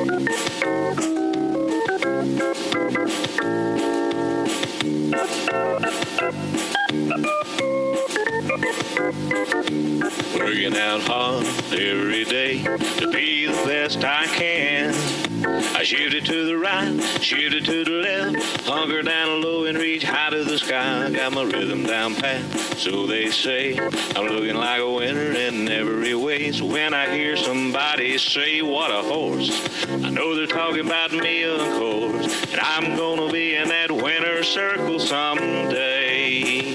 Working out hard every day to be the best I can. I shoot it to the right, shoot it to the left, hunker down low and reach high to the sky. Got my rhythm down pat, so they say. I'm looking like a winner in every way. So when I hear somebody say, what a horse, I know they're talking about me, of course. And I'm gonna be in that winner's circle someday.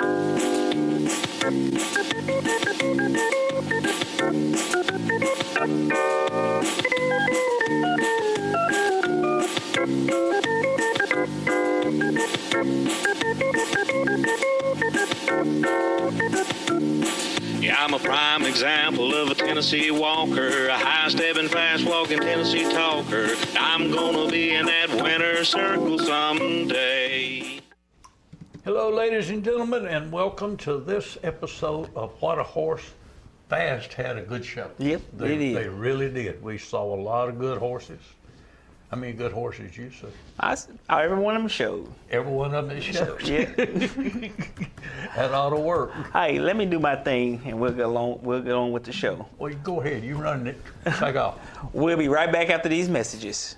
Yeah, I'm a prime example of a Tennessee walker, a high-stepping, fast-walking Tennessee talker. I'm gonna be in that winner's circle someday. Hello, ladies and gentlemen, and welcome to this episode of What a Horse. Fast had a good show. Yep, they did. They really did. We saw a lot of good horses. How many good horses you saw? Every one of them showed. Every one of them showed. Yeah. That ought to work. Hey, let me do my thing, and we'll get on with the show. Well, you go ahead. You run it. Take off. We'll be right back after these messages.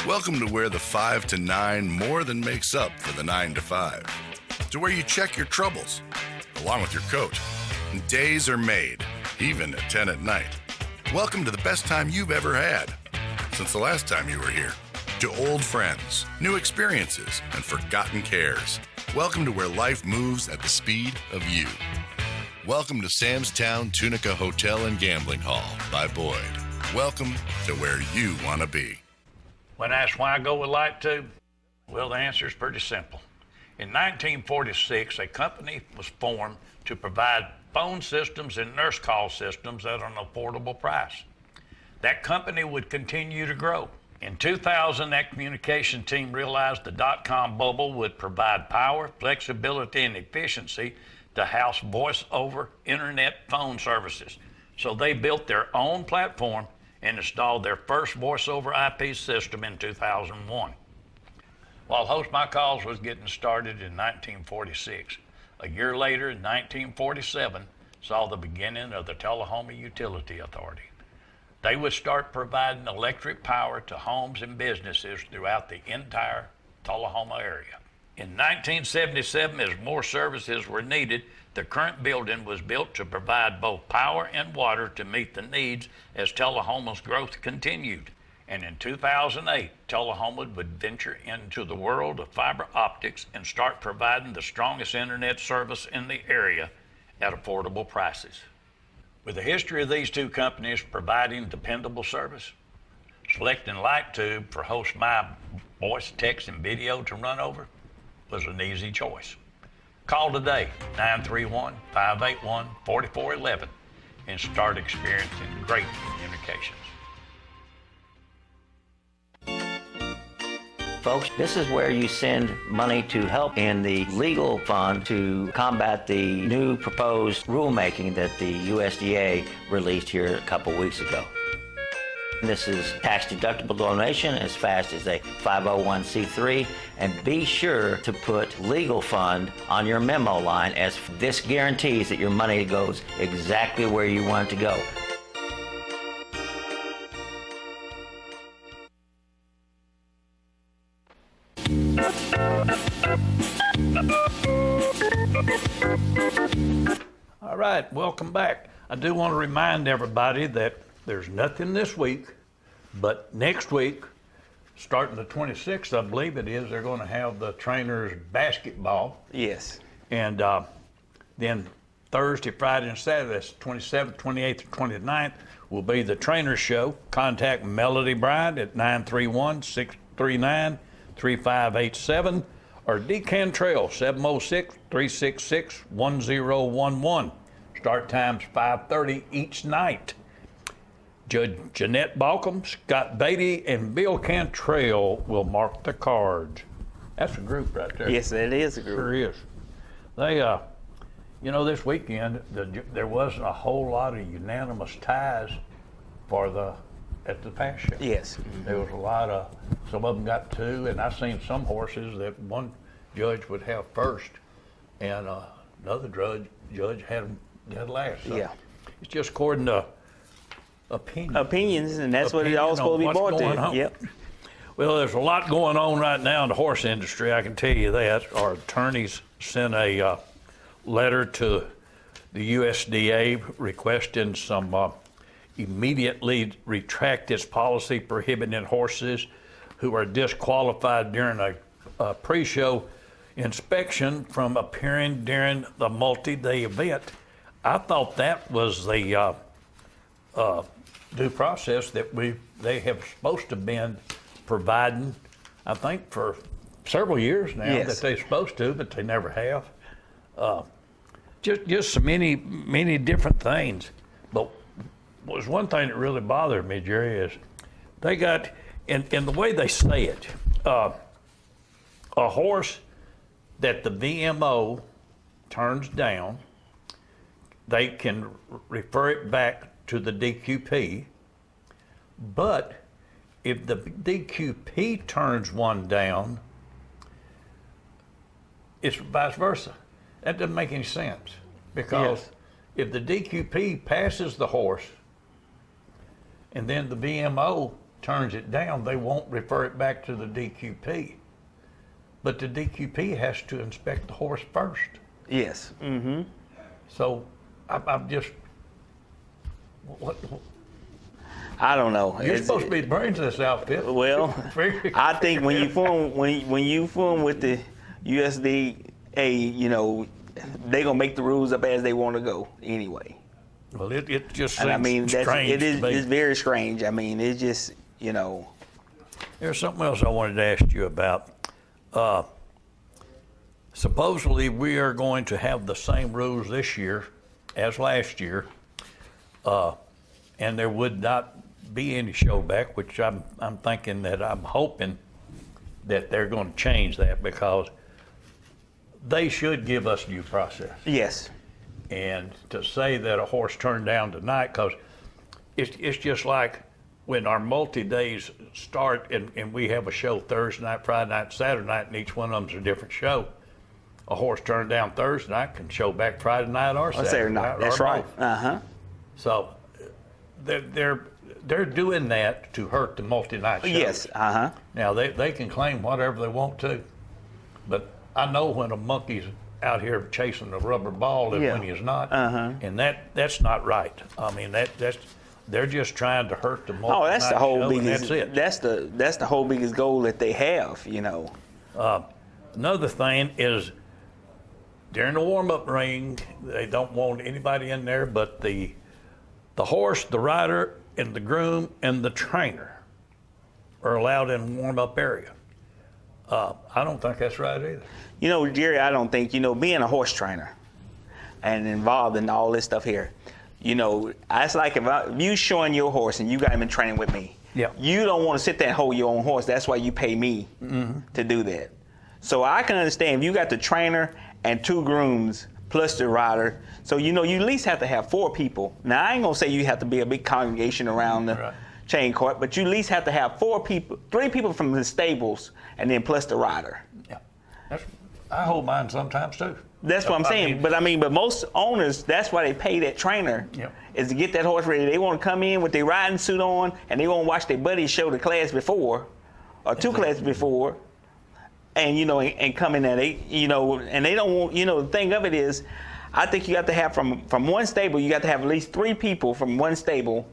Welcome to where the 5 to 9 more than makes up for the 9 to 5. To where you check your troubles, along with your coat. And days are made, even at 10 at night. Welcome to the best time you've ever had, since the last time you were here. To old friends, new experiences, and forgotten cares. Welcome to where life moves at the speed of you. Welcome to Sam's Town Tunica Hotel and Gambling Hall by Boyd. Welcome to where you want to be. When asked why I go with Light Tube, well, the answer is pretty simple. In 1946, a company was formed to provide phone systems and nurse call systems at an affordable price. That company would continue to grow. In 2000, that communication team realized the dot-com bubble would provide power, flexibility, and efficiency to house voice-over internet phone services. So they built their own platform and installed their first voice-over IP system in 2001. While Host My Calls was getting started in 1946, a year later in 1947 saw the beginning of the Tullahoma Utility Authority. They would start providing electric power to homes and businesses throughout the entire Tullahoma area. In 1977, as more services were needed, the current building was built to provide both power and water to meet the needs as Tullahoma's growth continued. And in 2008, Tullahoma would venture into the world of fiber optics and start providing the strongest internet service in the area at affordable prices. With the history of these two companies providing dependable service, selecting Light Tube for Host My voice, text, and video to run over was an easy choice. Call today, 931-581-4411, and start experiencing great communications. Folks, this is where you send money to help in the legal fund to combat the new proposed rulemaking that the USDA released here a couple weeks ago. This is tax-deductible donation as fast as a 501c3, and be sure to put legal fund on your memo line, as this guarantees that your money goes exactly where you want it to go. All right, welcome back. I do want to remind everybody that there's nothing this week, but next week, starting the 26th, I believe it is, they're going to have the trainers basketball. Yes. And then Thursday, Friday, and Saturday, that's 27th, 28th, and 29th, will be the trainer show. Contact Melody Bryant at 931-639-3587 or Decan Trail, 706-366-1011. Start times 5:30 each night. Judge Jeanette Balcom, Scott Beatty, and Bill Cantrell will mark the cards. That's a group right there. Yes, it is a group. Sure is. They, You know, this weekend there wasn't a whole lot of unanimous ties at the pass show. Yes. There was a lot of, some of them got 2, and I've seen some horses that one judge would have first, and another judge had last. So Yeah. it's just according to Opinions, and that's what it all supposed to be brought to. Yep. Well, there's a lot going on right now in the horse industry, I can tell you that. Our attorneys sent a letter to the USDA requesting some immediately retract its policy prohibiting horses who are disqualified during a pre-show inspection from appearing during the multi-day event. I thought that was the due process that they have supposed to have been providing, I think, for several years now. Yes. That they're supposed to, but they never have. Just so many different things. But was one thing that really bothered me, Jerry, is they got, in the way they say it, a horse that the VMO turns down, they can refer it back to the DQP, but if the DQP turns one down, it's vice versa. That doesn't make any sense, because Yes. if the DQP passes the horse and then the VMO turns it down, they won't refer it back to the DQP. But the DQP has to inspect the horse first. Yes. Mm-hmm. So I'm just, what, I don't know. you're It's- supposed to be the brains of this outfit. Well, I think when you form with the USDA, you know, they gonna make the rules up as they want to go anyway. Well, it just seems And I mean, strange it is to me. it's very strange. I mean, it's just, you know. There's something else I wanted to ask you about. Supposedly, we are going to have the same rules this year as last year, and there would not be any showback, which I'm hoping that they're going to change that, because they should give us due process. Yes. And to say that a horse turned down tonight, because it's just like when our multi-days start and we have a show Thursday night, Friday night, Saturday night, and each one of them's a different show. A horse turned down Thursday night can show back Friday night or Saturday night. That's or right. both. So they're doing that to hurt the multi-night shows. Yes. Now they can claim whatever they want to, but I know when a monkey's out here chasing a rubber ball and Yeah. when he's not, and that's not right. I mean that's they're just trying to hurt the multi-night Oh, that's the whole show, and biggest. that's it. That's the whole biggest goal that they have. You know. Another thing is during the warm-up ring, they don't want anybody in there but the horse, the rider, and the groom and the trainer are allowed in the warm-up area. I don't think that's right either. You know, Jerry, I don't think, you know, being a horse trainer and involved in all this stuff here, you know, it's like if you showing your horse and you got him in training with me, Yeah. you don't want to sit there and hold your own horse. That's why you pay me to do that. So I can understand if you got the trainer and 2 grooms plus the rider, so you know you at least have to have 4 people. Now I ain't gonna say you have to be a big congregation around the Right. chain court, but you at least have to have 4 people, 3 people from the stables, and then plus the rider. Yeah, I hold mine sometimes too. That's what I'm saying. But most owners, that's why they pay that trainer, Yep. is to get that horse ready. They want to come in with their riding suit on, and they want to watch their buddies show the class before, or 2 classes before, and you know, and come in there. They, you know, and they don't want. You know, the thing of it is, I think you got to have from one stable, you got to have at least 3 people from one stable,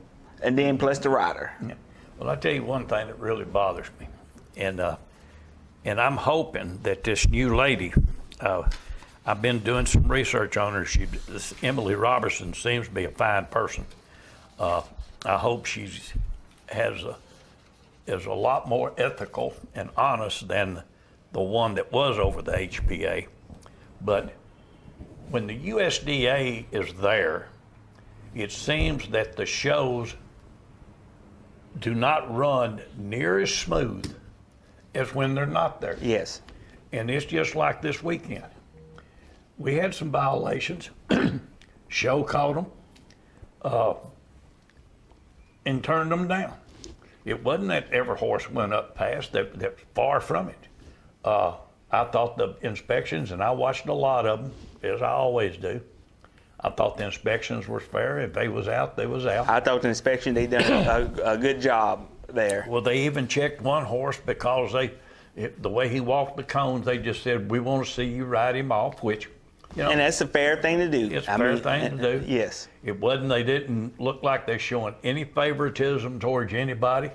and then plus the rider. Yeah. Well, I tell you one thing that really bothers me, and I'm hoping that this new lady, I've been doing some research on her. This Emily Robertson seems to be a fine person. I hope is a lot more ethical and honest than the one that was over the HPA. But when the USDA is there, it seems that the shows do not run near as smooth as when they're not there. Yes. And it's just like this weekend. we had some violations. Show caught them and turned them down. It wasn't that every horse went up past, that far from it. I thought the inspections, and I watched a lot of them, as I always do. I thought the inspections were fair. If they was out, they was out. I thought the inspection, they done a good job there. Well, they even checked one horse because the way he walked the cones, they just said, we want to see you ride him off, which, you know. And that's a fair thing to do. It's a fair thing to do. Yes. It wasn't, they didn't look like they're showing any favoritism towards anybody.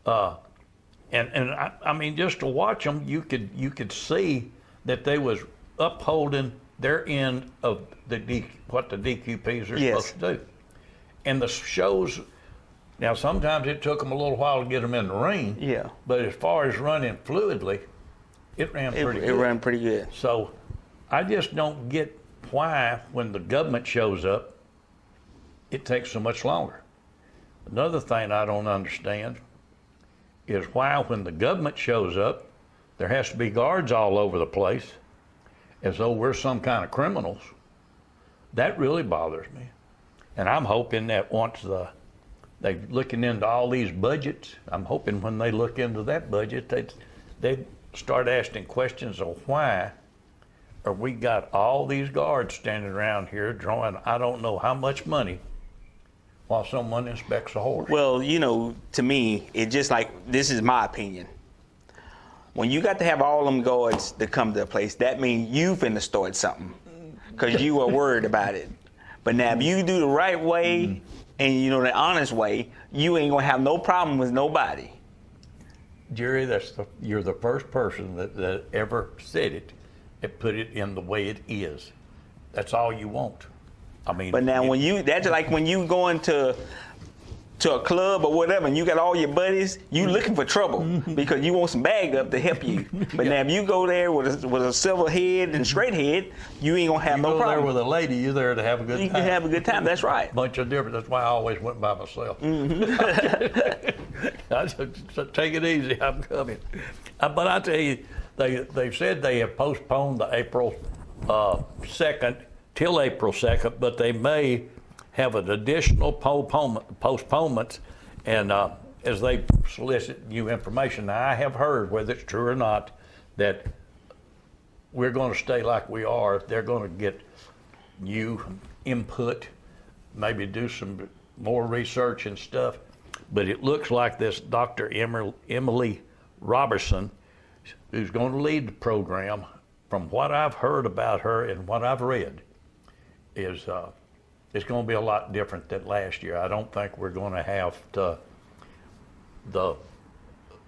And I mean, just to watch them, you could see that they was upholding their end of what the DQPs are supposed to do. And the shows, now sometimes it took them a little while to get them in the ring. Yeah. But as far as running fluidly, it ran pretty good. It ran pretty good. So I just don't get why, when the government shows up, it takes so much longer. Another thing I don't understand is why, when the government shows up, there has to be guards all over the place, as though we're some kind of criminals. That really bothers me. And I'm hoping that once they're looking into all these budgets, I'm hoping when they look into that budget, they start asking questions of why are we got all these guards standing around here drawing I don't know how much money while someone inspects a horse. Well, you know, to me, it's just like, this is my opinion. When you got to have all them guards to come to a place, that means you finna start something, because you are worried about it. But now, if you do the right way and, you know, the honest way, you ain't gonna have no problem with nobody. Jerry, you're the first person that ever said it, that put it in the way it is. That's all you want. I mean, but now that's like when you going to a club or whatever, and you got all your buddies, you looking for trouble because you want some bag up to help you. But now if you go there with a silver head and straight head, you ain't gonna have no problem. You go there with a lady, you're there to have a good time. You can have a good time. That's right. Bunch of different. That's why I always went by myself. I just take it easy. I'm coming. But I tell you, they've said they have postponed the April 2nd till April 2nd, but they may have an additional postponement, and as they solicit new information. Now, I have heard, whether it's true or not, that we're going to stay like we are. They're going to get new input, maybe do some more research and stuff. But it looks like this Dr. Emily Robertson, who's going to lead the program, from what I've heard about her and what I've read, is it's going to be a lot different than last year. I don't think we're going to have the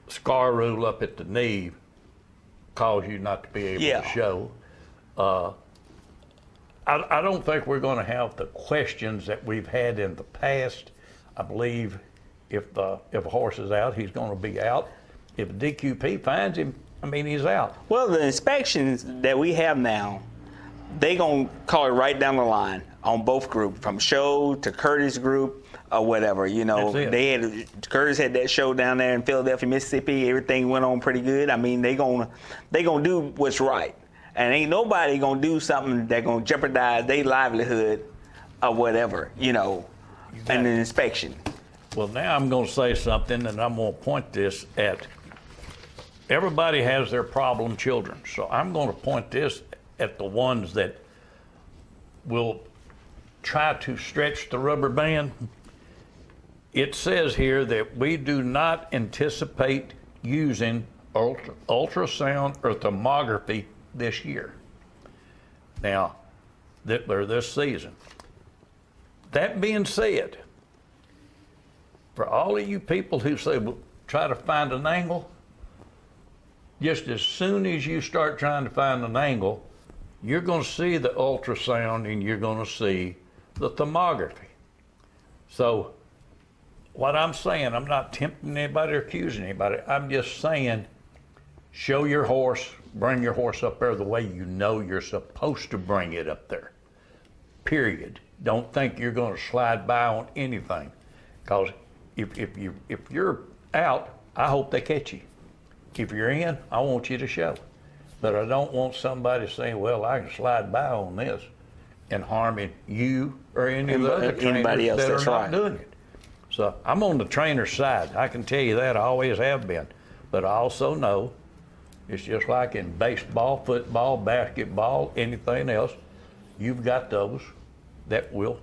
scar rule up at the knee cause you not to be able to show. I don't think we're going to have the questions that we've had in the past. I believe if a horse is out, he's going to be out. If a DQP finds him, I mean, he's out. Well, the inspections that we have now, they gonna call it right down the line on both groups, from show to Curtis group or whatever. You know, Curtis had that show down there in Philadelphia, Mississippi. Everything went on pretty good. I mean, they gonna do what's right, and ain't nobody gonna do something that gonna jeopardize their livelihood or whatever. You know, in an inspection. Well, now I'm going to say something, and I'm going to point this at everybody has their problem children. So I'm going to point this at the ones that will try to stretch the rubber band. It says here that we do not anticipate using ultrasound or thermography this year. Now, this season. That being said, for all of you people who say, well, try to find an angle, just as soon as you start trying to find an angle, you're going to see the ultrasound and you're going to see the thermography. So what I'm saying, I'm not tempting anybody or accusing anybody. I'm just saying, show your horse, bring your horse up there the way you know you're supposed to bring it up there, period. Don't think you're going to slide by on anything, because if you're out, I hope they catch you. If you're in, I want you to show. But I don't want somebody saying, well, I can slide by on this and harming you or any of the other Anybody trainers else, that that's are not right. doing it. So I'm on the trainer's side. I can tell you that. I always have been. But I also know it's just like in baseball, football, basketball, anything else. You've got those that will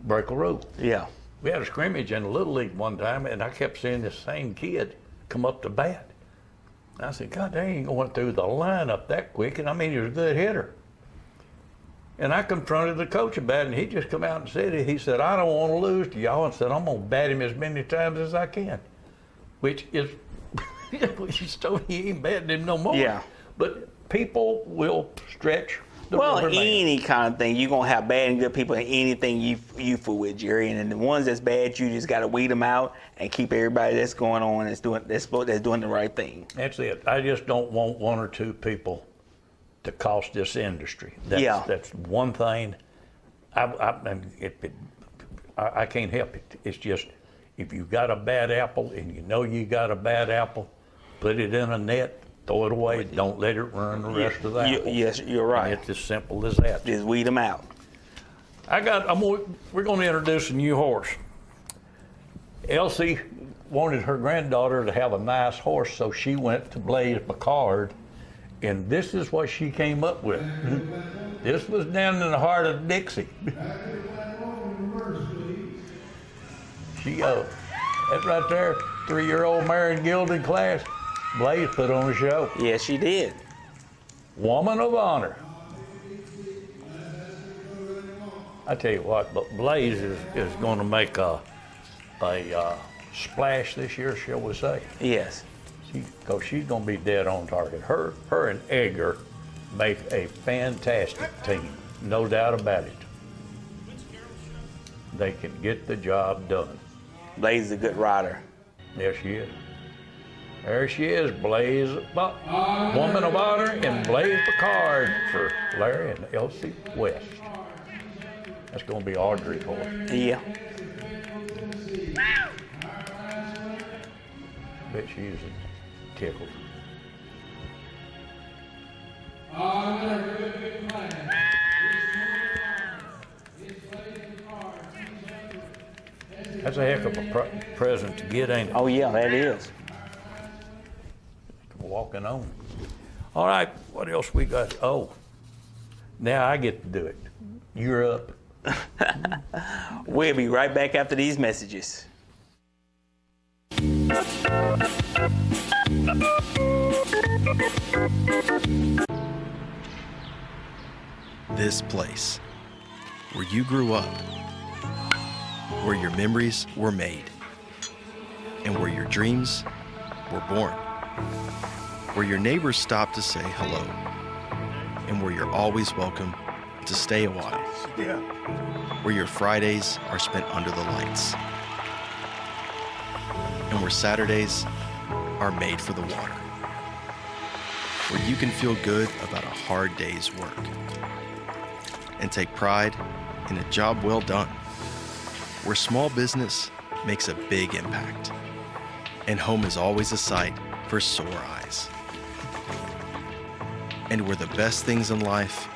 break a rule. Yeah. We had a scrimmage in the Little League one time, and I kept seeing this same kid come up to bat. I said, God, they ain't going through the lineup that quick. And I mean, he was a good hitter. And I confronted the coach about it, and he just come out and said it. He said, I don't want to lose to y'all, and said, I'm going to bat him as many times as I can, which is, he's told me he ain't batting him no more. Yeah. But people will stretch the Well, rubber man. any kind of thing, you're going to have bad and good people in anything you fool with, Jerry. And the ones that's bad, you just got to weed them out and keep everybody that's going on that's doing the right thing. That's it. I just don't want one or two people to cost this industry. That's one thing. I can't help it. It's just, if you got a bad apple and you know you got a bad apple, put it in a net, throw it away. Don't let it ruin the rest of the apple. Yes, you're right. And it's as simple as that. Just weed them out. We're going to introduce a new horse. Elsie wanted her granddaughter to have a nice horse, so she went to Blaze Picard, and this is what she came up with. This was down in the heart of Dixie. That right there, 3-year-old Marion Gilded class, Blaze put on a show. Yes, she did. Woman of honor. I tell you what, but Blaze is going to make a splash this year, shall we say? Yes. Because she's going to be dead on target. Her and Edgar make a fantastic team, no doubt about it. They can get the job done. Blaze is a good rider. Yes, she is. There she is, Blaze, woman of honor, and Blaze Picard for Larry and Elsie West. That's going to be Audrey's horse. Yeah. Bet she's tickled. That's a heck of a present to get, ain't it? Oh, yeah, that is. Walking on. All right, what else we got? Oh, now I get to do it. You're up. We'll be right back after these messages. This place, where you grew up, where your memories were made, and where your dreams were born, where your neighbors stop to say hello, and where you're always welcome to stay a while, where your Fridays are spent under the lights, and where Saturdays are made for the water, where you can feel good about a hard day's work and take pride in a job well done, where small business makes a big impact, and home is always a sight for sore eyes. And where the best things in life,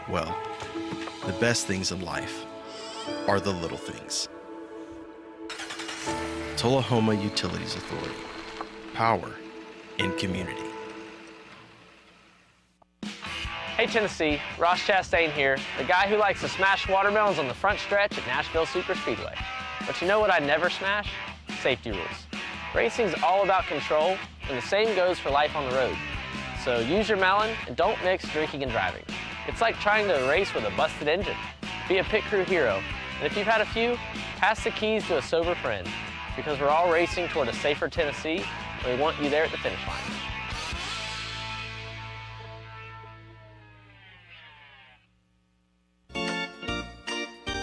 well, the best things in life are the little things. Tullahoma Utilities Authority. Power in community. Hey Tennessee, Ross Chastain here, the guy who likes to smash watermelons on the front stretch at Nashville Super Speedway. But you know what I never smash? Safety rules. Racing's all about control, and the same goes for life on the road. So use your melon and don't mix drinking and driving. It's like trying to race with a busted engine. Be a pit crew hero, and if you've had a few, pass the keys to a sober friend, because we're all racing toward a safer Tennessee, and we want you there at the finish line.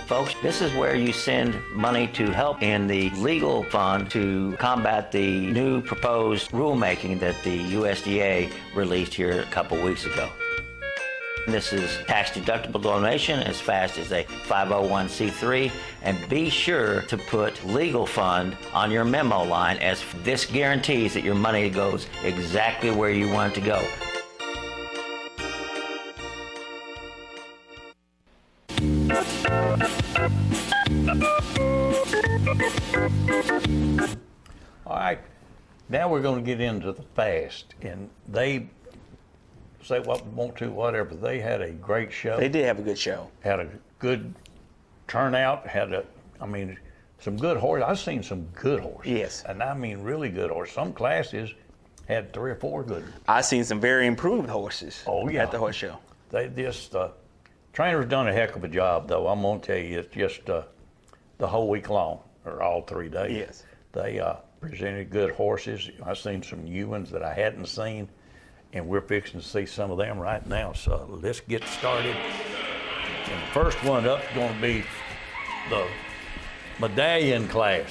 Folks, this is where you send money to help in the legal fund to combat the new proposed rulemaking that the USDA released here a couple weeks ago. This is tax-deductible donation as fast as a 501c3, and be sure to put legal fund on your memo line, as this guarantees that your money goes exactly where you want it to go. All right, now we're going to get into the fast, and they say what we want to, whatever. They had a great show. They did have a good show. Had a good turnout. Some good horses. I've seen some good horses. Yes. And I mean really good horses. Some classes had 3 or 4 good ones. I seen some very improved horses. Oh, yeah. At the horse show. They just trainers done a heck of a job, though. I'm gonna tell you, it's just the whole week long, or all 3 days. Yes. They presented good horses. I've seen some new ones that I hadn't seen, and we're fixing to see some of them right now. So let's get started. And the first one up is going to be the Medallion class.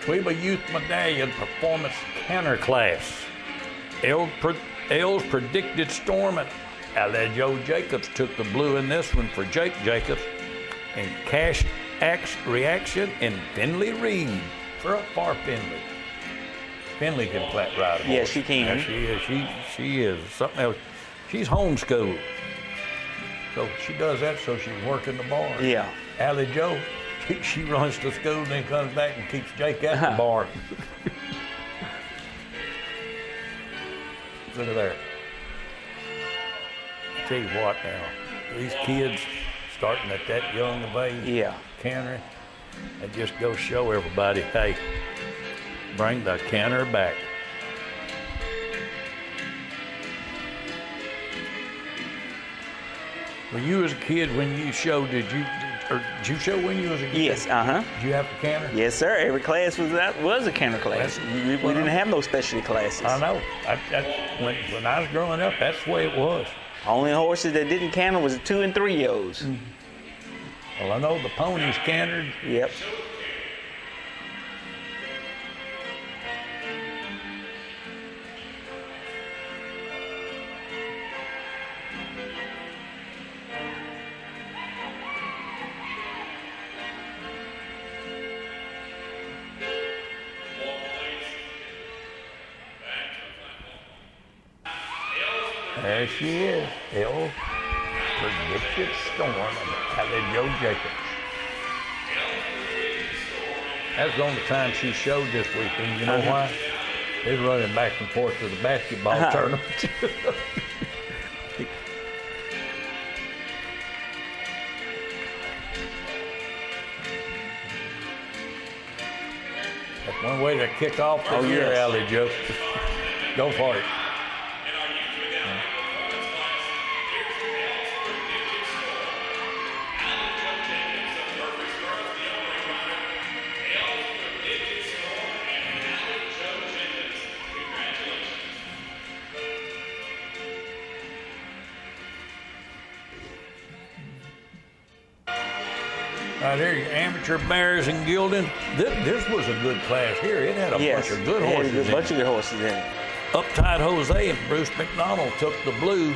Tweeba Youth Medallion Performance Canter class. L's Predicted Storm and Joe Jacobs took the blue in this one for Jake Jacobs. And Cash Axe Reaction and Finley Reed for Finley. Finley can ride a horse. Yes, she can. Yeah, she is. She is something else. She's homeschooled. So she does that so she can work in the barn. Yeah. Allie Joe, she runs to school and then comes back and keeps Jake at the barn. Look at there. Tell you what now, these kids starting at that young of age, Yeah. canter, and just go show everybody, hey, bring the canter back. When you was a kid, when you showed, did you show when you was a kid? Yes, Did you have to canter? Yes, sir. Every class was a canter class. We didn't have no specialty classes. I know. When I was growing up, that's the way it was. Only horses that didn't canter was 2 and 3-year-olds. Well, I know the ponies cantered. Yep. There she is, L Predicted Storm of Joe Jacobs. That's the only time she showed this weekend. You know why? They're running back and forth to the basketball tournament. That's one way to kick off the year, yes. Allie Joe. Go for it. Right here, your amateur bears and gilding. This was a good class here. It had a bunch of good horses. It had a bunch of good horses in it. Uptight Jose and Bruce McDonald took the blue,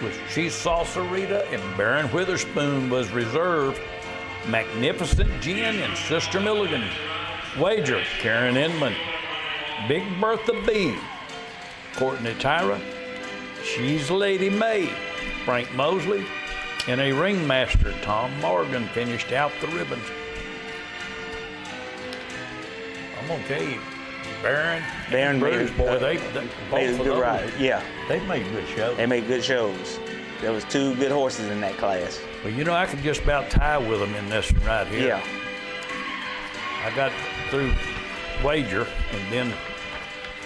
with She's Salsarita and Baron Witherspoon was reserved. Magnificent Gin and Sister Milligan. Wager, Karen Inman. Big Bertha B. Courtney Tyra. She's Lady May. Frank Mosley. And a ringmaster, Tom Morgan, finished out the ribbons. I'm going to tell you, Baron and Bruce, boy, they made a good ride. Yeah. They made good shows. They made good shows. There was 2 good horses in that class. Well, you know, I could just about tie with them in this one right here. Yeah. I got through Wager, and then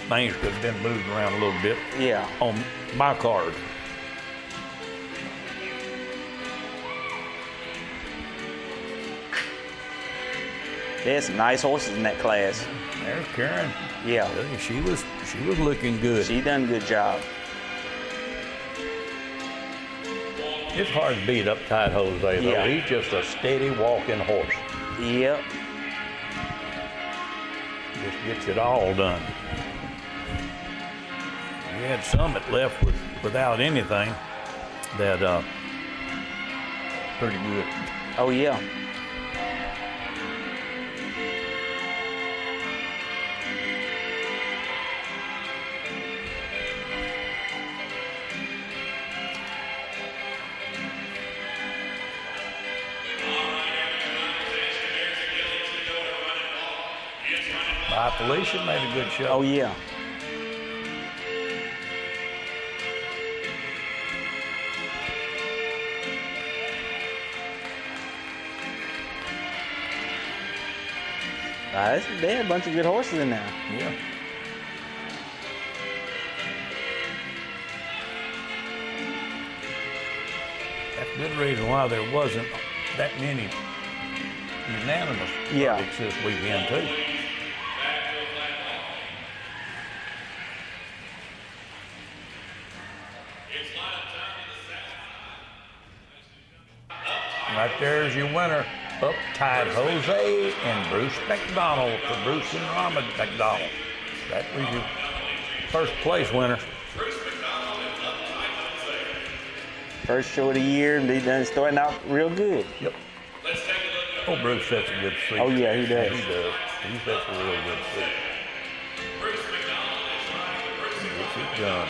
things could have been moved around a little bit. Yeah. On my card. They had some nice horses in that class. There's Karen. Yeah. She was looking good. She done a good job. It's hard to beat Uptight Jose, though. Yeah. He's just a steady walking horse. Yep. Just gets it all done. We had some that left without anything that pretty good. Oh, yeah. High Felicia made a good show. Oh, yeah. They had a bunch of good horses in there. Yeah. That's a good reason why there wasn't that many unanimous verdicts this weekend, too. Right there's your winner. Uptight Jose and Bruce McDonald for Bruce and Robin McDonald. That was your first place winner. First show of the year, and they done starting out real good. Yep. Oh, Bruce sets a good seat. Oh, yeah, he does. He does. He sets a really good seat. He gets it done.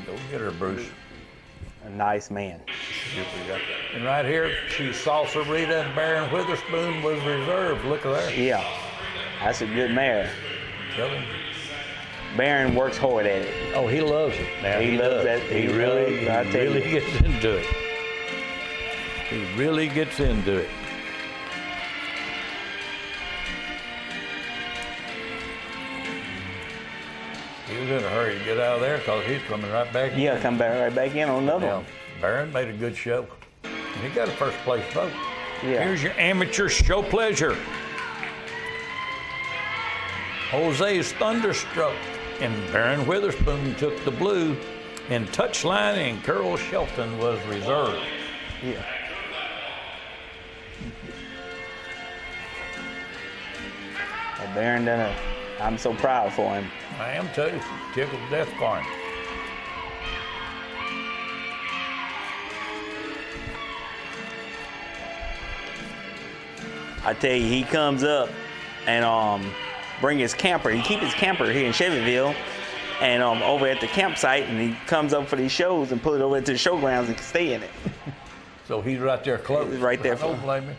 Go get her, Bruce. A nice man. And right here, she's Salsa Rita and Baron Witherspoon was reserved. Look at there. Yeah, that's a good mare. Tell him. Baron works hard at it. Oh, he loves it. Now, He loves that. He really gets into it. He really gets into it. He was in a hurry to get out of there because he's coming right back in. Yeah, come back right back in on another one. Barron made a good show. And he got a first place vote. Yeah. Here's your amateur show pleasure. Jose's Thunderstruck and Baron Witherspoon took the blue, and Touchline and Carol Shelton was reserved. Yeah. Well, Baron done a. I'm so proud for him. I am too. Tickled to death for him. I tell you, he comes up and bring his camper. He keep his camper here in Chevyville, and over at the campsite, and he comes up for these shows and pull it over to the showgrounds and stay in it. So he's right there close. He's right there. I don't blame him.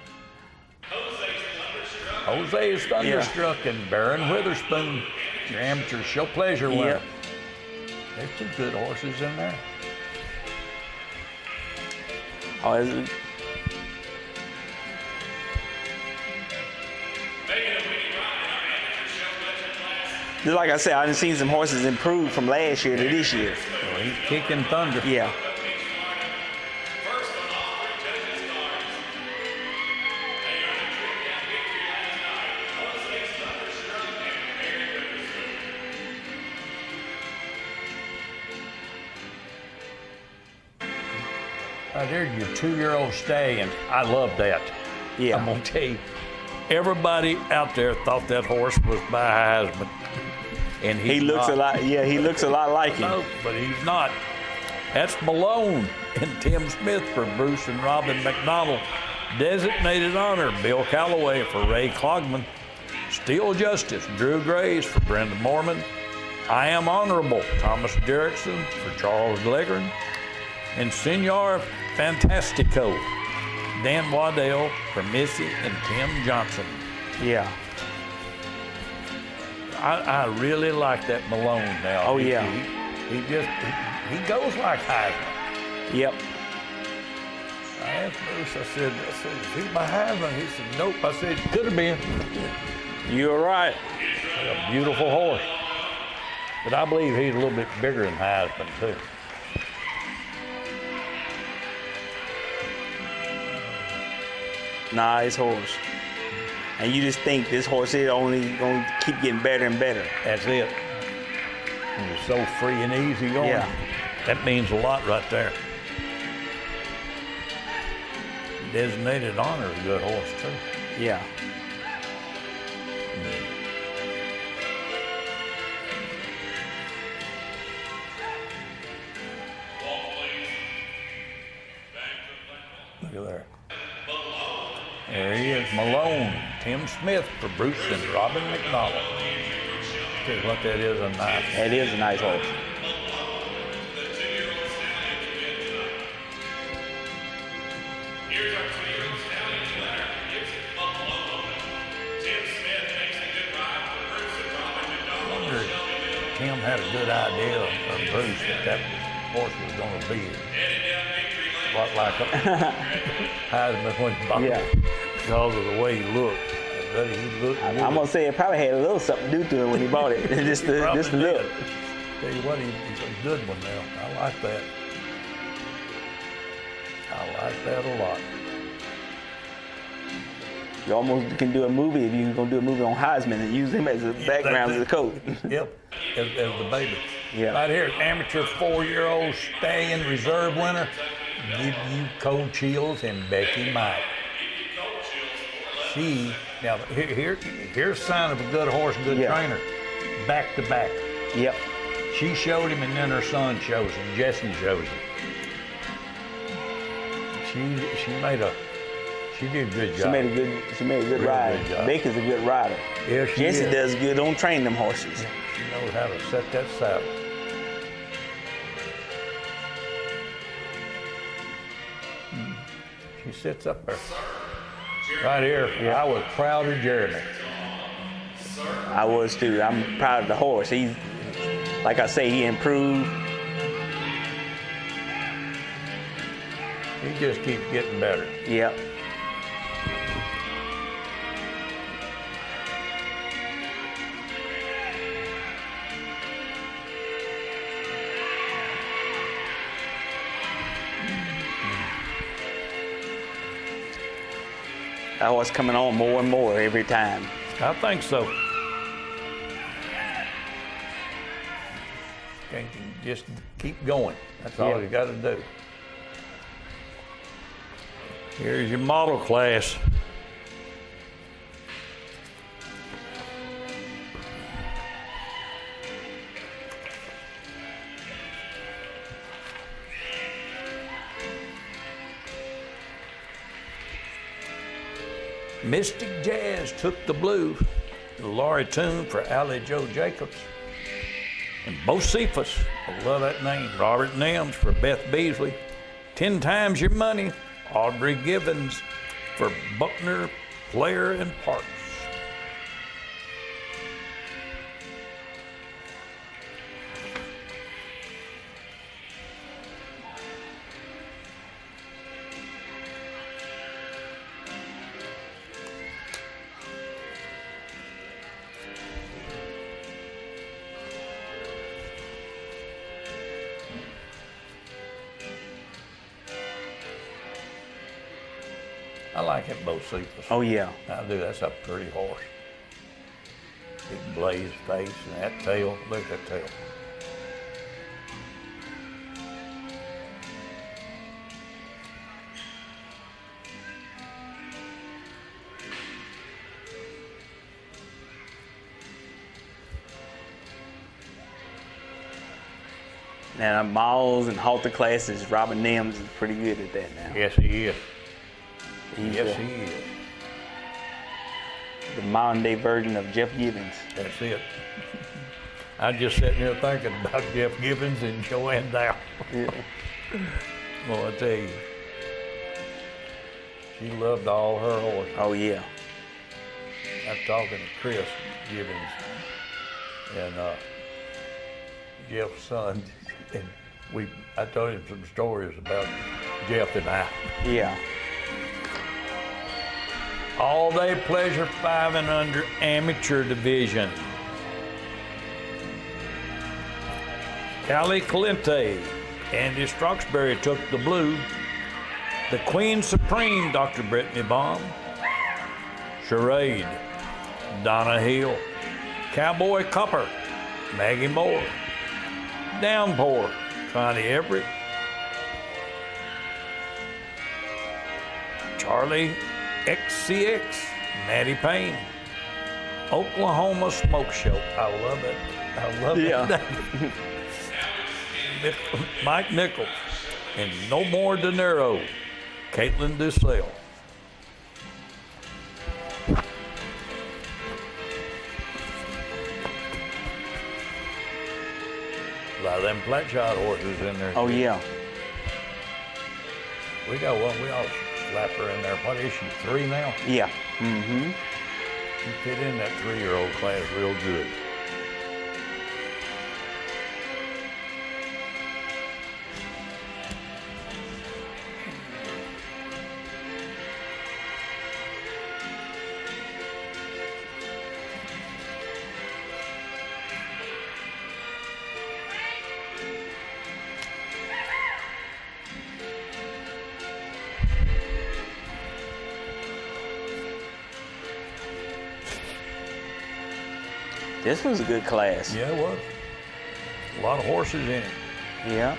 Jose's Thunderstruck and Baron Witherspoon, your amateur show pleasure winner. Yep. There's two good horses in there. Oh, is it? Just like I said, I done seen some horses improve from last year to this year. Well, he's kicking thunder. Yeah. Right there's your 2-year-old Stallion. I love that. Yeah. I'm gonna tell you, everybody out there thought that horse was by Heisman, and He looks not. a lot. Yeah, he looks a lot like him. No, but he's not. That's Malone and Tim Smith for Bruce and Robin McDonald. Designated honor, Bill Calloway for Ray Clogman. Steel Justice, Drew Graves for Brenda Mormon. I Am Honorable, Thomas Derrickson for Charles Legren. And Senor Fantastico, Dan Waddell for Missy and Tim Johnson. Yeah. I really like that Malone now. Oh, yeah. He goes like Heisman. Yep. I asked Bruce, I said, is he my Heisman? He said, nope. I said, could have been. You're right. A beautiful horse. But I believe he's a little bit bigger than Heisman, too. Nice horse. And you just think this horse is only going to keep getting better and better. That's it. And he's so free and easy going. Yeah. That means a lot right there. Designated honor is a good horse, too. Yeah. Look at there. There he is, Malone, Tim Smith for Bruce and Robin McDonald. Tell you what, that is a nice. That is a nice horse. Tim had a good idea of Bruce that horse was going to be a lot like Heisman when he bought it because of the way he looked. But he looked good. I'm gonna say it probably had a little something to do to him when he bought it. just the look. Tell you what, he's a good one now. I like that. I like that a lot. You almost can do a movie if you're gonna do a movie on Heisman and use him as a background as a coach. Yep, as the baby. Yeah. Right here, amateur 4-year-old Stallion reserve winner. Give you cold chills and Becky Mike. Now here's a sign of a good horse, good trainer. Back to back. Yep. She showed him, and then her son shows him. Jesse shows him. She did a good job. She made a good ride. Baker's a good rider. Yeah, Jesse does good on training them horses. She knows how to set that saddle. She sits up there. Right here, I was proud of Jeremy. I was too. I'm proud of the horse. He, like I say, he improved. He just keeps getting better. Yep. That horse coming on more and more every time. I think so. Can't just keep going. That's all you got to do. Here's your model class. Mystic Jazz took the blue. Laurie Toon for Allie Joe Jacobs. And Bocephus, I love that name. Robert Nims for Beth Beasley. 10 Times Your Money, Audrey Givens for Buckner, Player, and Parks. I like it, Bocephus. Oh, yeah. I do. That's a pretty horse. Big blaze face and that tail. Look at that tail. Now, miles and halter classes, Robert Nims is pretty good at that now. Yes, he is. Yes, he is. The modern day version of Jeff Gibbons. That's it. I'm just sitting here thinking about Jeff Gibbons and Joanne Dow. Yeah. Well, I tell you, she loved all her horses. Oh, yeah. I'm talking to Chris Gibbons and Jeff's son, and I told him some stories about Jeff and I. Yeah. All Day Pleasure 5 and under amateur division. Callie Calente, Andy Stroxbury took the blue. The Queen Supreme, Dr. Brittany Baum. Charade, Donna Hill. Cowboy Copper, Maggie Moore. Downpour, Connie Everett. Charlie XCX, Maddie Payne. Oklahoma Smoke Show. I love it. I love it. Mike Nichols. And No More De Niro, Caitlin Dussel. them flat shot horses in there. Oh yeah. We got one. We all slap her in there. What is she? 3 now? Yeah. Mm-hmm. You fit in that 3-year-old class real good. This was a good class. Yeah, it was. A lot of horses in it. Yeah.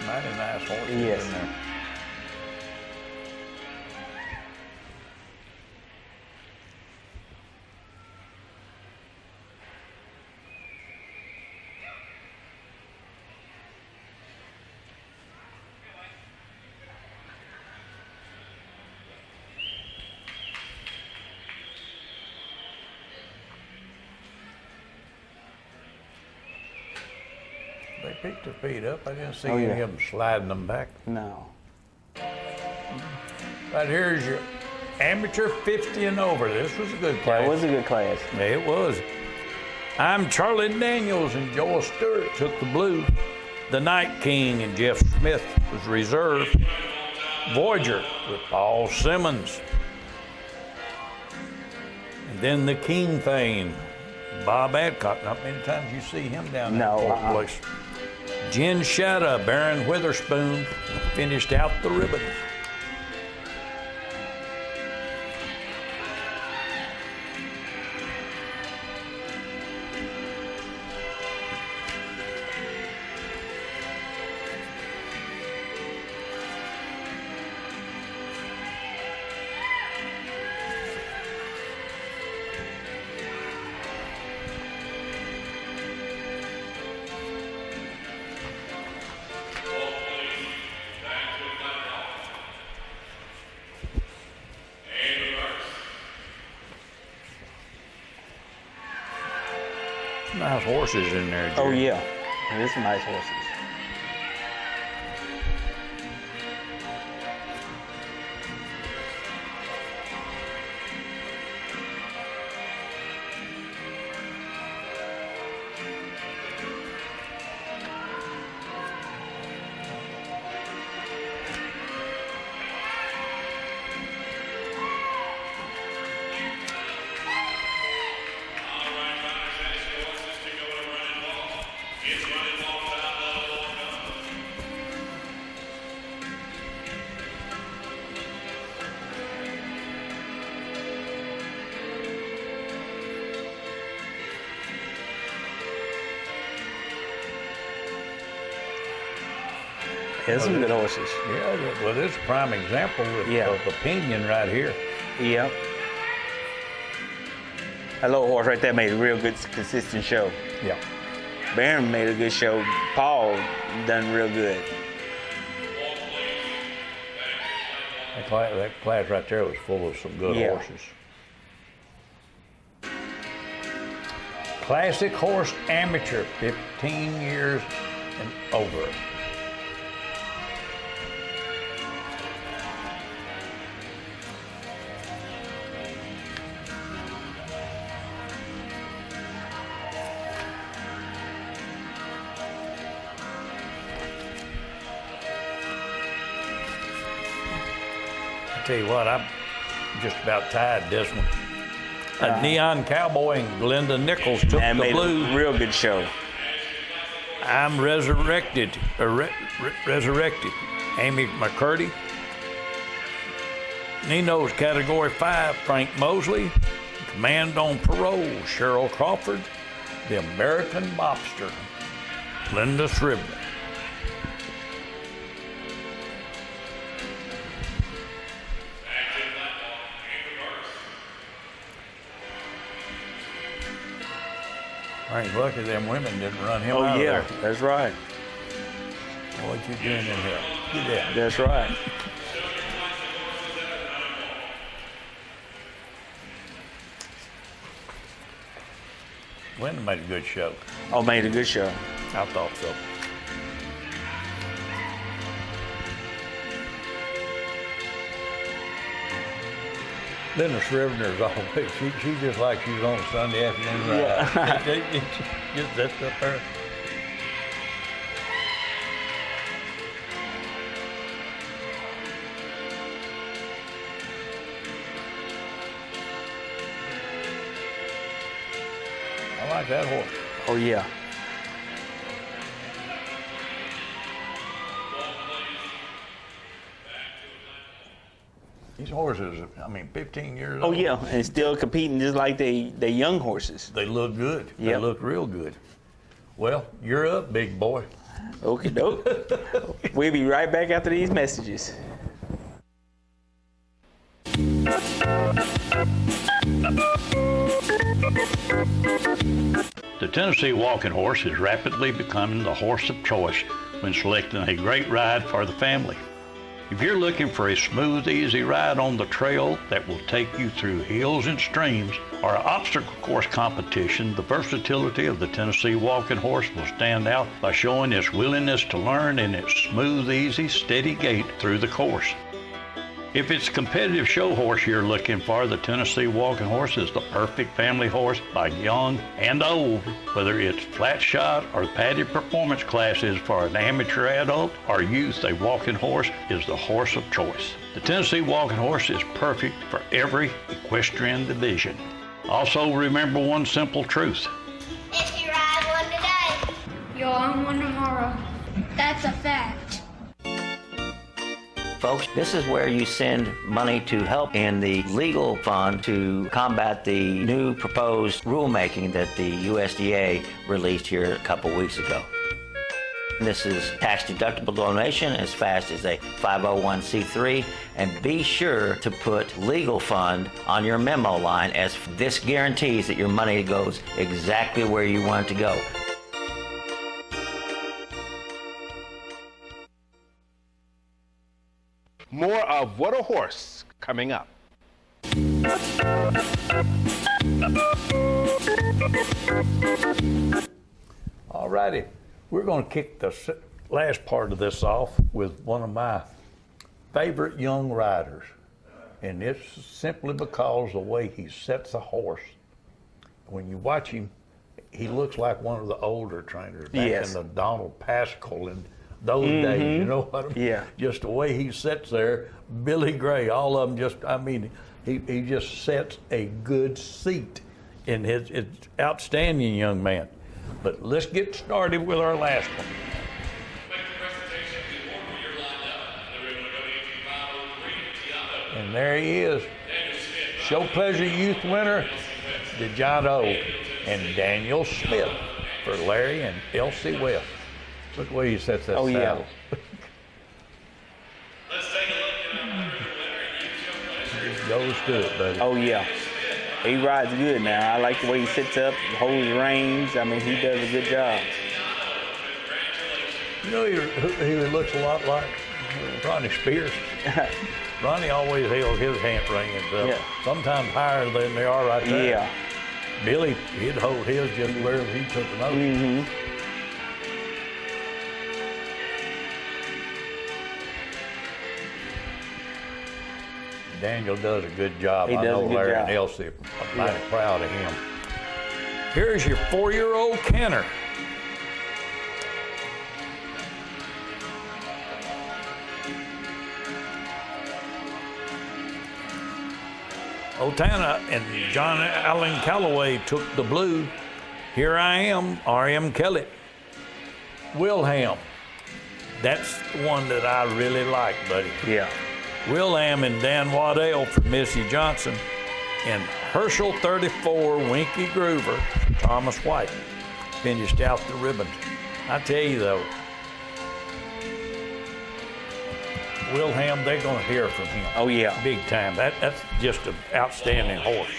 Mighty nice horses Yes. in there. They picked their feet up. I didn't see Oh, any yeah. of them sliding them back. No. Right here's your amateur 50 and over. This was a good class. That was a good class. It was. I'm Charlie Daniels, and Joel Stewart took the blue. The Night King and Jeff Smith was reserve. Voyager with Paul Simmons. And then the King Thane, Bob Adcock. Not many times you see him down there No, in fourth place. Jen Shatta, Baron Witherspoon finished out the ribbons. Nice horses in there, Jerry. Oh yeah. There's some nice horses. There's some good horses. Yeah, well, this is a prime example of opinion right here. Yep. That little horse right there made a real good, consistent show. Yeah. Baron made a good show. Paul done real good. That class right there was full of some good Yeah. horses. Classic horse amateur, 15 years and over. Tell you what, I'm just about tied this one. A Neon Cowboy and Glenda Nichols took And the made blue. a real good show. I'm resurrected. Resurrected. Amy McCurdy. Nino's Category 5, Frank Mosley. Man on Parole, Cheryl Crawford. The American Mobster, Linda Scribner. I ain't lucky them women didn't run him out of there. That's right. What you doing in here? Get down. That's right. Linda made a good show. Oh, made a good show. I thought so. Linda Scribner's always, she just like she's on a Sunday afternoon ride. Yeah. Just that's up there. I like that horse. Oh, yeah. These horses, 15 years Oh, old. yeah. And still competing just like they young horses. They look good. They Yep. look real good. Well, you're up, big boy. Okay, dope. We'll be right back after these messages. The Tennessee Walking Horse is rapidly becoming the horse of choice when selecting a great ride for the family. If you're looking for a smooth, easy ride on the trail that will take you through hills and streams or an obstacle course competition, the versatility of the Tennessee Walking Horse will stand out by showing its willingness to learn and its smooth, easy, steady gait through the course. If it's a competitive show horse you're looking for, the Tennessee Walking Horse is the perfect family horse by young and old. Whether it's flat shot or padded performance classes for an amateur adult or youth, a walking horse is the horse of choice. The Tennessee Walking Horse is perfect for every equestrian division. Also remember one simple truth. If you ride one today, you'll own one tomorrow. That's a fact. Folks, this is where you send money to help in the legal fund to combat the new proposed rulemaking that the USDA released here a couple weeks ago. This is tax-deductible donation as fast as a 501c3, and be sure to put legal fund on your memo line, as this guarantees that your money goes exactly where you want it to go. More of What a Horse coming up. All righty. We're going to kick the last part of this off with one of my favorite young riders. And it's simply because the way he sets a horse. When you watch him, he looks like one of the older trainers back in the Donald Pascal and those days, you know what I mean? Yeah. Just the way he sits there, Billy Gray, all of them he just sets a good seat in his outstanding young man. But let's get started with our last one. And there he is. Show Pleasure Youth winner, DeJohn and Daniel Smith for Larry and Elsie West. Look the way he sets that saddle. Yeah. Let's take a look at our winner. Just goes to it, buddy. Oh, yeah. He rides good now. I like the way he sits up, holds reins. He does a good job. You know, he looks a lot like Ronnie Spears. Ronnie always held his hand reins up, Yeah. sometimes higher than they are right there. Yeah. Billy, he'd hold his just wherever he took them over. Mm-hmm. Daniel does a good job. He I does know a good Larry job. and Elsie are mighty proud of him. Here's your 4-year-old Kenner. Otana and John Allen Calloway took the blue. Here I am, R.M. Kelly. Wilhelm. That's the one that I really like, buddy. Yeah. Wilhelm and Dan Waddell for Missy Johnson. And Herschel 34 Winky Groover, Thomas White, finished out the ribbons. I tell you though, Wilhelm, they're going to hear from him. Oh yeah. Big time. That's just an outstanding horse.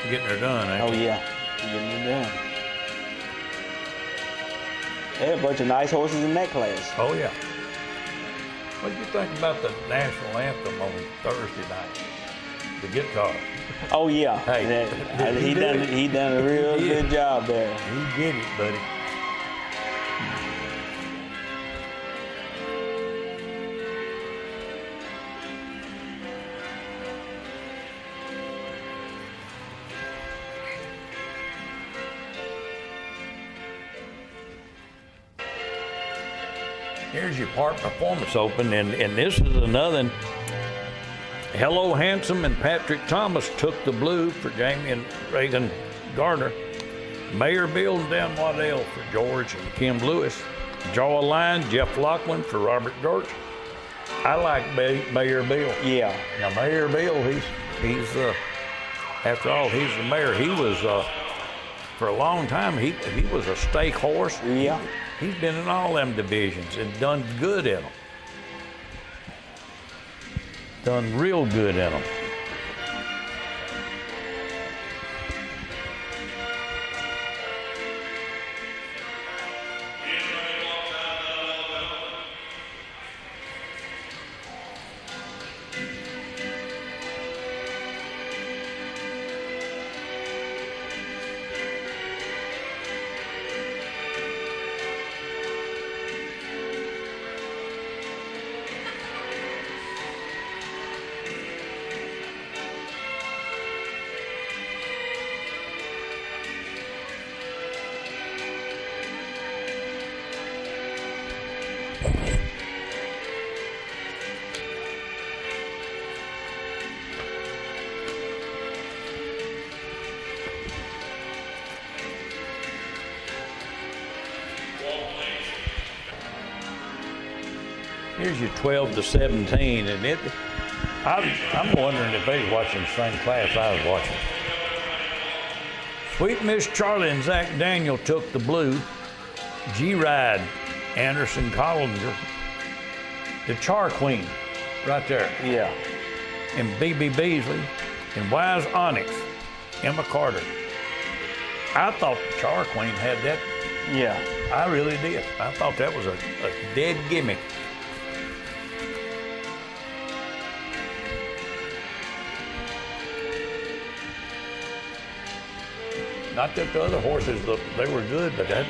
Getting her done, ain't Oh they? yeah. Getting it done. There are a bunch of nice horses in that class. Oh, yeah. What do you think about the national anthem on Thursday night? The guitar. Oh yeah. Hey, He done a real good job there. He get it, buddy. Here's your Park Performance Open, and this is another one. Hello Handsome and Patrick Thomas took the blue for Jamie and Reagan Gardner. Mayor Bill and Dan Waddell for George and Kim Lewis. Draw a line, Jeff Lachlan for Robert George. I like Mayor Bill. Yeah. Now Mayor Bill, he's after all, he's the mayor. He was for a long time. He was a stake horse. Yeah. He's been in all them divisions and done good in them. Done real good in them. Here's your 12 to 17, and I'm wondering if they're watching the same class I was watching. Sweet Miss Charlie and Zach Daniel took the blue. G-Ride, Anderson Collinger. The Char Queen, right there. Yeah. And B.B. Beasley. And Wise Onyx, Emma Carter. I thought the Char Queen had that. Yeah. I really did. I thought that was a dead gimme. Not that the other horses, they were good, but that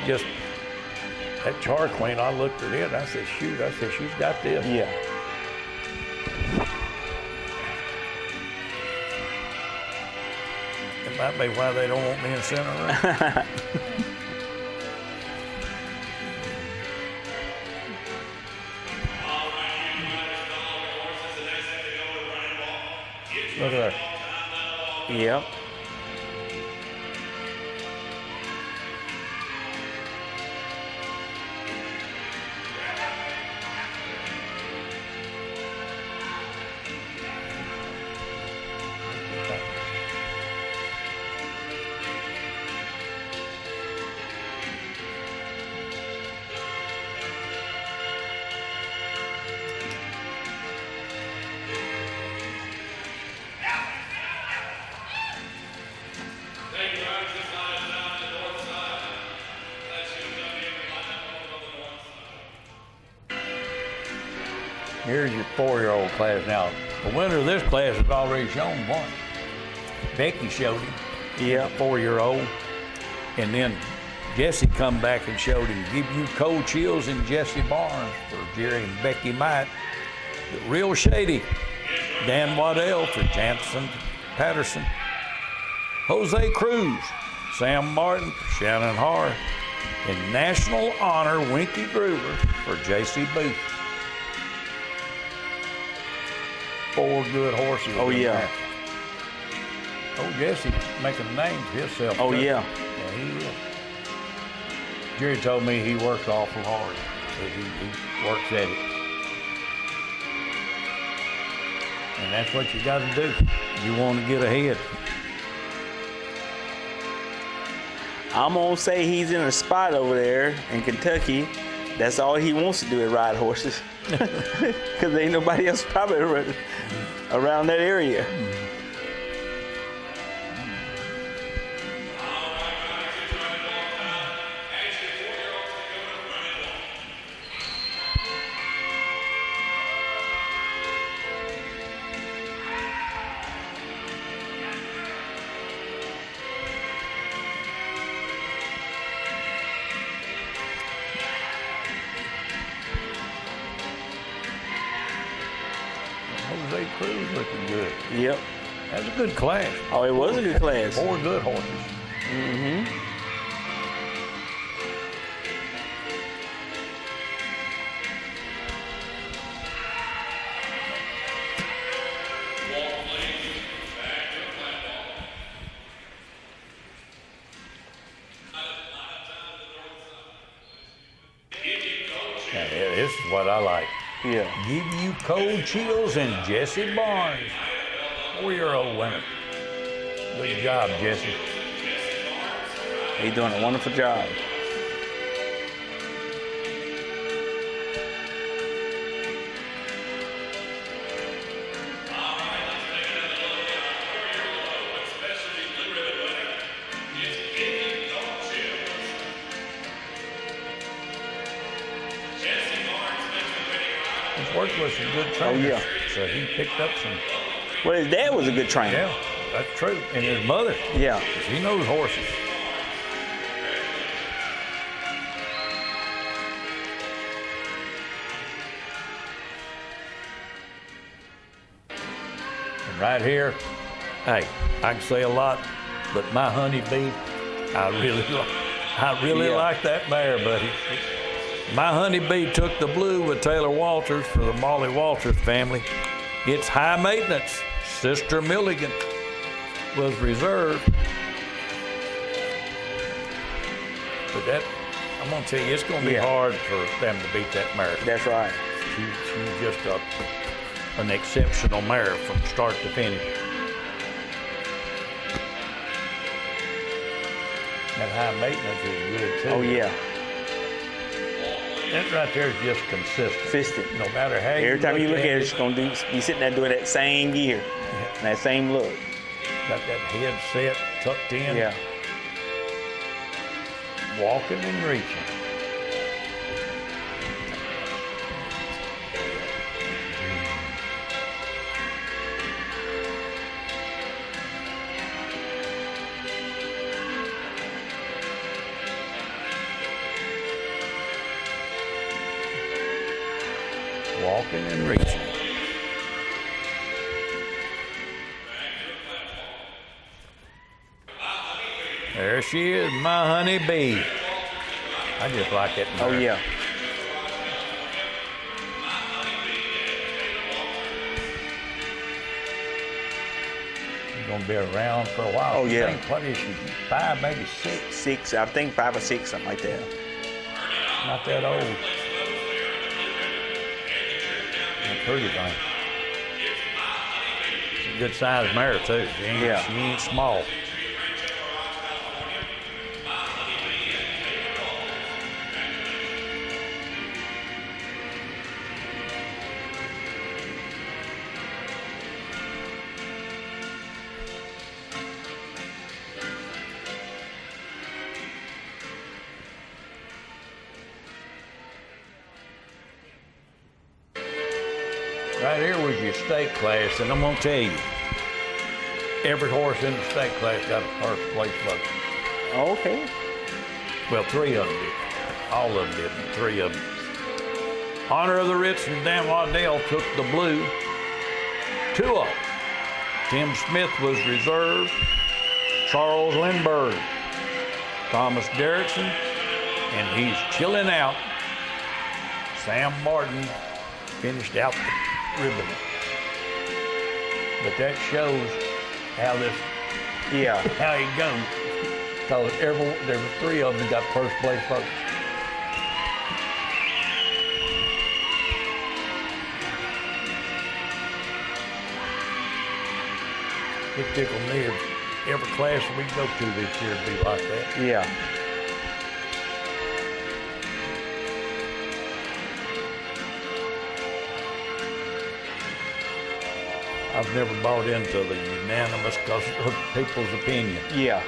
Char Queen, I looked at it, I said, shoot, she's got this. Yeah. It might be why they don't want me in center ring. Look at that. Yep. Here's your 4-year-old class. Now, the winner of this class has already shown one. Becky showed him. Yeah. 4-year-old. And then Jesse come back and showed him Give You Cold Chills in Jesse Barnes for Jerry and Becky Might. The Real Shady, Dan Waddell for Jansen Patterson. Jose Cruz, Sam Martin for Shannon Harr. And National Honor Winky Gruber for J.C. Booth. 4 good horses. Oh, yeah. There. Oh, Jesse making a name for himself. Oh, too. yeah. Yeah, he is. Jerry told me he works awful hard. He works at it. And that's what you got to do. You want to get ahead. I'm going to say he's in a spot over there in Kentucky. That's all he wants to do is ride horses. Because ain't nobody else probably around that area. Jose Cruz looking good. Yep. That's a good class. Oh, it was a good class. 4 good horses. Mm-hmm. Now, this is what I like. Yeah. Give You Cold Chills and Jesse Barnes. 4-year-old winner. Good job, Jesse. He's doing a wonderful job. He's worked with some good trainers. Oh, yeah. So he picked up some. Well, his dad was a good trainer. Yeah, that's true. And his mother. Yeah. He knows horses. And right here, hey, I can say a lot, but my honeybee, I really like that mare, buddy. My honeybee took the blue with Taylor Walters for the Molly Walters family. It's high maintenance. Sister Milligan was reserved. But that, I'm going to tell you, it's going to be hard for them to beat that mare. That's right. She's just an exceptional mare from start to finish. That high maintenance is good too. Oh, yeah. That right there is just consistent. No matter how Every time you look at it, it's going to be sitting there doing that same gear and that same look. Got that head set, tucked in. Yeah. Walking and reaching. Walking and reaching. There she is, my honey bee. I just like it. Oh, yeah. She's going to be around for a while. Oh, yeah. What is she, 5, maybe 6? 6, I think 5 or 6, something like that. Not that old. A pretty thing. She's a good sized mare, too. She ain't small. Right here was your stake class, and I'm going to tell you, Every horse in the state class got a first place vote. Okay. Well, 3 of them did. All of them did, 3 of them. Honor of the Ritz and Dan Waddell took the blue. 2 of them. Tim Smith was reserved. Charles Lindbergh. Thomas Derrickson. And he's chilling out. Sam Martin finished out the ribbon. But that shows how this, how it goes. Because there were 3 of them that got first place votes. It tickled me if every class we go to this year would be like that. Yeah. I've never bought into the unanimous because of people's opinion. Yeah.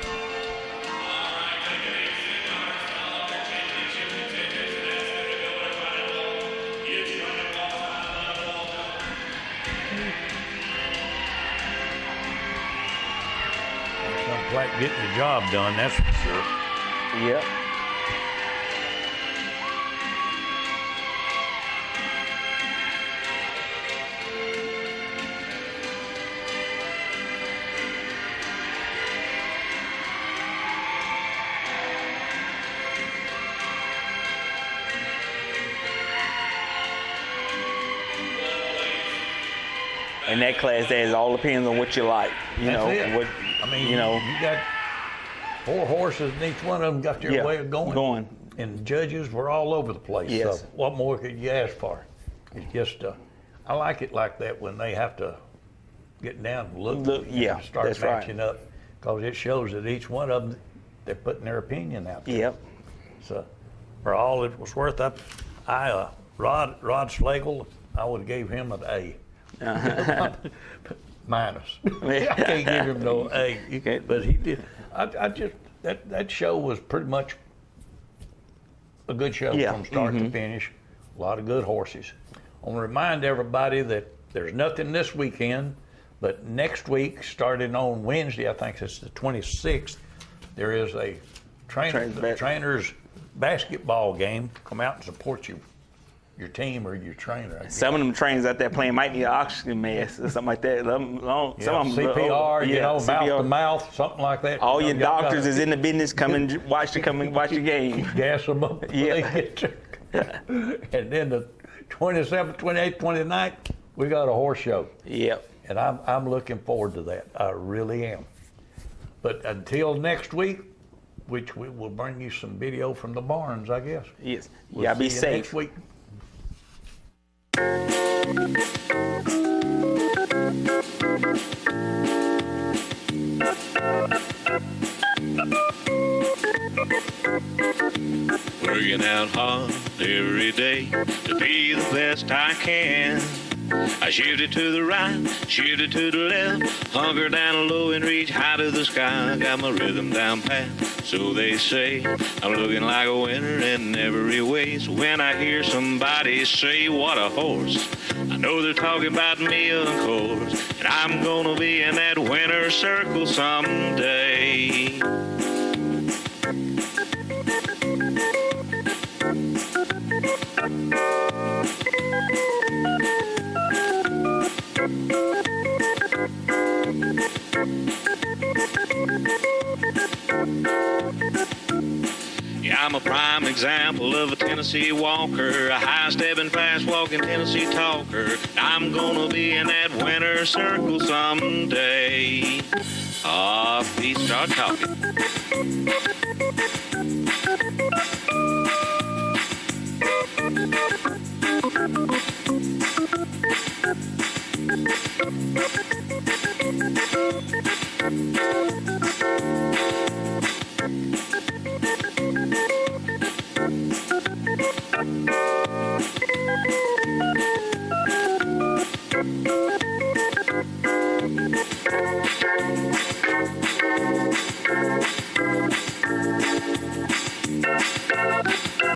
Something like getting the job done, that's for sure. Yep. And that class there, it all depends on what you like. You know, what I mean, you know, you got 4 horses, and each one of them got their way of going. And judges were all over the place. Yes. So what more could you ask for? It's just, I like it like that when they have to get down and look and start that's matching right. up, because it shows that each one of them, they're putting their opinion out there. Yep. So for all it was worth, Rod Slagle, I would have gave him an A. Minus. I can't give him no A. You can't. But he did. I just that show was pretty much a good show from start to finish. A lot of good horses. I want to remind everybody that there's nothing this weekend, but next week, starting on Wednesday, I think it's the 26th, there is a trainer's basketball game. Come out and support your team or your trainer. Some of them trainers out there playing might need an oxygen mask or something like that. Some of them, CPR, mouth to mouth, something like that. All your doctors is in the business. Come and watch the game. Gas them up. And then the 27th, 28th, 29th, we got a horse show. Yep. And I'm looking forward to that. I really am. But until next week, which we will bring you some video from the barns, I guess. Yes. We'll Yeah, be see you safe. next week. Working out hard every day to be the best I can. I shoot it to the right, shoot it to the left, hunker down low and reach high to the sky. I got my rhythm down pat, so they say. I'm looking like a winner in every way. So when I hear somebody say, what a horse, I know they're talking about me, of course. And I'm gonna be in that winner's circle someday. Yeah, I'm a prime example of a Tennessee walker, a high-stepping, fast-walking Tennessee talker. I'm gonna be in that winner's circle someday. Pete, start talking.